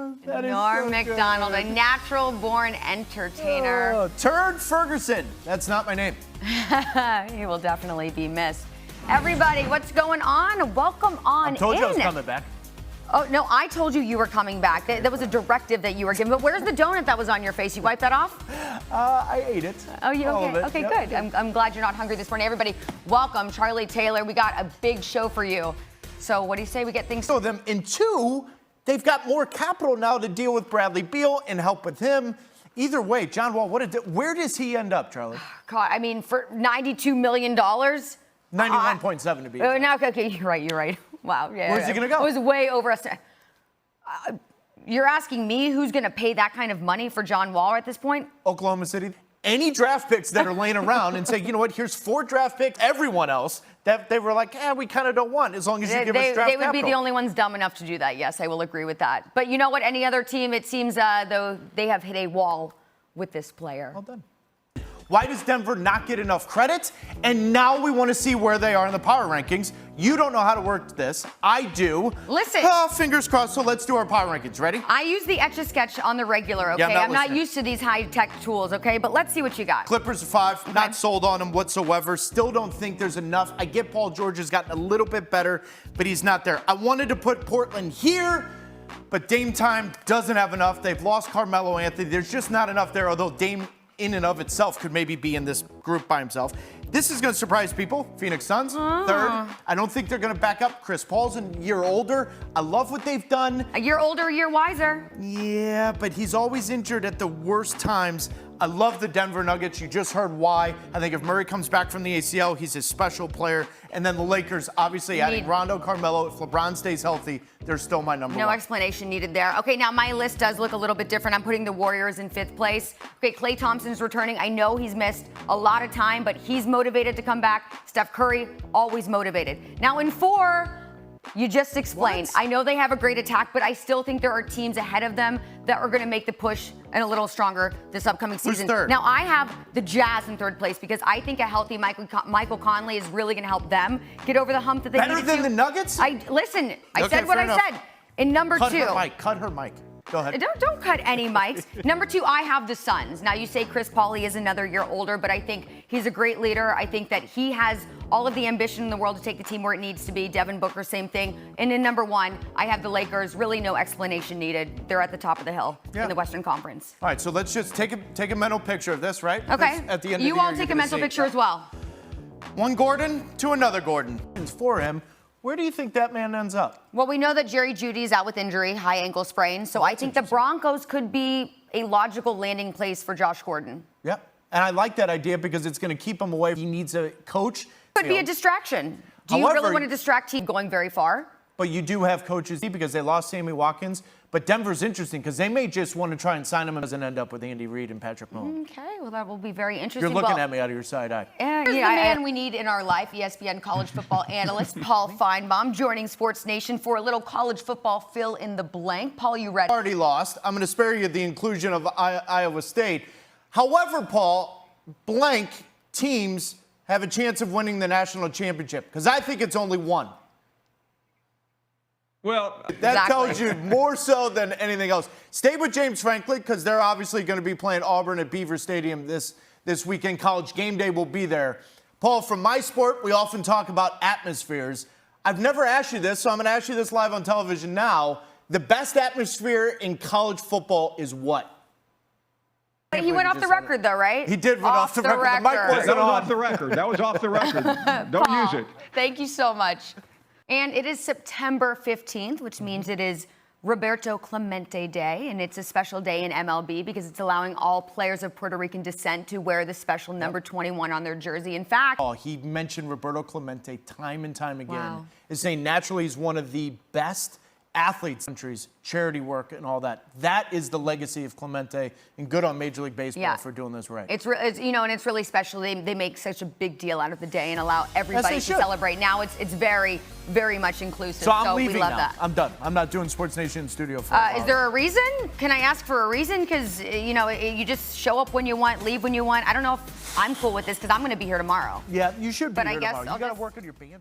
Norm Macdonald, a natural-born entertainer. Turd Ferguson. That's not my name. He will definitely be missed. Everybody, what's going on? Welcome on in. I told you I was coming back. Oh, no, I told you you were coming back. That was a directive that you were given. But where's the donut that was on your face? You wiped that off? I ate it. Oh, you okay? Okay, yep. Good. I'm glad you're not hungry this morning. Everybody, welcome. Charlie Taylor, we got a big show for you. So what do you say we get things... So them in two, they've got more capital now to deal with Bradley Beal and help with him. Either way, John Wall, where does he end up, Charlie? God, I mean, for $92 million? 91.7 to be. No, okay, you're right. Wow. Yeah. Where's he going to go? It was way over. You're asking me who's going to pay that kind of money for John Wall at this point? Oklahoma City. Any draft picks that are laying around and say, you know what, here's 4 draft picks. Everyone else that they were like, we kind of don't want as long as you give us draft capital. They would be the only ones dumb enough to do that. Yes, I will agree with that. But you know what? Any other team, it seems, though, they have hit a wall with this player. Well done. Why does Denver not get enough credit? And now we want to see where they are in the power rankings. You don't know how to work this. I do. Listen. Fingers crossed. So let's do our power rankings. Ready? I use the Etch-a-Sketch on the regular, okay? Yeah, I'm not used to these high-tech tools, okay? But let's see what you got. Clippers 5. Not sold on them whatsoever. Still don't think there's enough. I get Paul George has gotten a little bit better, but he's not there. I wanted to put Portland here, but Dame time doesn't have enough. They've lost Carmelo Anthony. There's just not enough there, although Dame in and of itself could maybe be in this group by himself. This is going to surprise people. Phoenix Suns, 3rd. I don't think they're going to back up. Chris Paul's a year older. I love what they've done. A year older, a year wiser. Yeah, but he's always injured at the worst times. I love the Denver Nuggets. You just heard why. I think if Murray comes back from the ACL, he's a special player. And then the Lakers, obviously adding Rondo, Carmelo. If LeBron stays healthy, they're still my number 1. No explanation needed there. Okay, now my list does look a little bit different. I'm putting the Warriors in 5th place. Okay, Klay Thompson's returning. I know he's missed a lot of time, but he's motivated to come back. Steph Curry, always motivated. Now in 4, you just explained. I know they have a great attack, but I still think there are teams ahead of them that are going to make the push and a little stronger this upcoming season. Who's 3rd? Now, I have the Jazz in 3rd place because I think a healthy Michael Conley is really going to help them get over the hump that they need to. Better than the Nuggets? I said what I said. In number 2. Cut her mic. Go ahead. Don't cut any mics. Number 2, I have the Suns. Now, you say Chris Paul, he is another year older, but I think he's a great leader. I think that he has all of the ambition in the world to take the team where it needs to be. Devin Booker, same thing. And in number 1, I have the Lakers. Really no explanation needed. They're at the top of the hill in the Western Conference. All right, so let's just take a mental picture of this, right? Okay. At the end you of the all year, take a mental picture as well. One Gordon to another Gordon. For him, where do you think that man ends up? Well, we know that Jerry Jeudy's out with injury, high ankle sprain. So I think the Broncos could be a logical landing place for Josh Gordon. Yeah, and I like that idea because it's going to keep him away. He needs a coach. Could be a distraction. Do you really want to distract team going very far? But you do have coaches because they lost Sammy Watkins. But Denver's interesting because they may just want to try and sign him and doesn't end up with Andy Reid and Patrick Mahomes. Okay, well, that will be very interesting. You're looking at me out of your side eye. Here's the man we need in our life, ESPN college football analyst Paul Finebaum, joining SportsNation for a little college football fill in the blank. Paul, you ready? Already lost. I'm going to spare you the inclusion of Iowa State. However, Paul, blank teams have a chance of winning the national championship because I think it's only one. Well, that tells you more so than anything else. Stay with James Franklin because they're obviously going to be playing Auburn at Beaver Stadium this weekend. College game day will be there. Paul, from my sport, we often talk about atmospheres. I've never asked you this, so I'm going to ask you this live on television now. The best atmosphere in college football is what? He went off the record, though, right? He did run off the record. The mic wasn't that was off the record. That was off the record. Don't Paul, use it. Thank you so much. And it is September 15th, which means it is Roberto Clemente Day, and it's a special day in MLB because it's allowing all players of Puerto Rican descent to wear the special number 21 on their jersey. In fact, he mentioned Roberto Clemente time and time again, is saying naturally he's one of the best athletes, countries, charity work, and all that. That is the legacy of Clemente, and good on Major League Baseball for doing this right. It's and it's really special. They make such a big deal out of the day and allow everybody to celebrate. Now it's very, very much inclusive. So I'm leaving we love now. that. I'm done. I'm not doing SportsNation in studio for a while. Is there a reason? Can I ask for a reason? Because you just show up when you want, leave when you want. I don't know if I'm cool with this because I'm going to be here tomorrow. Yeah, you should be but here I guess tomorrow. You got to work on your banter.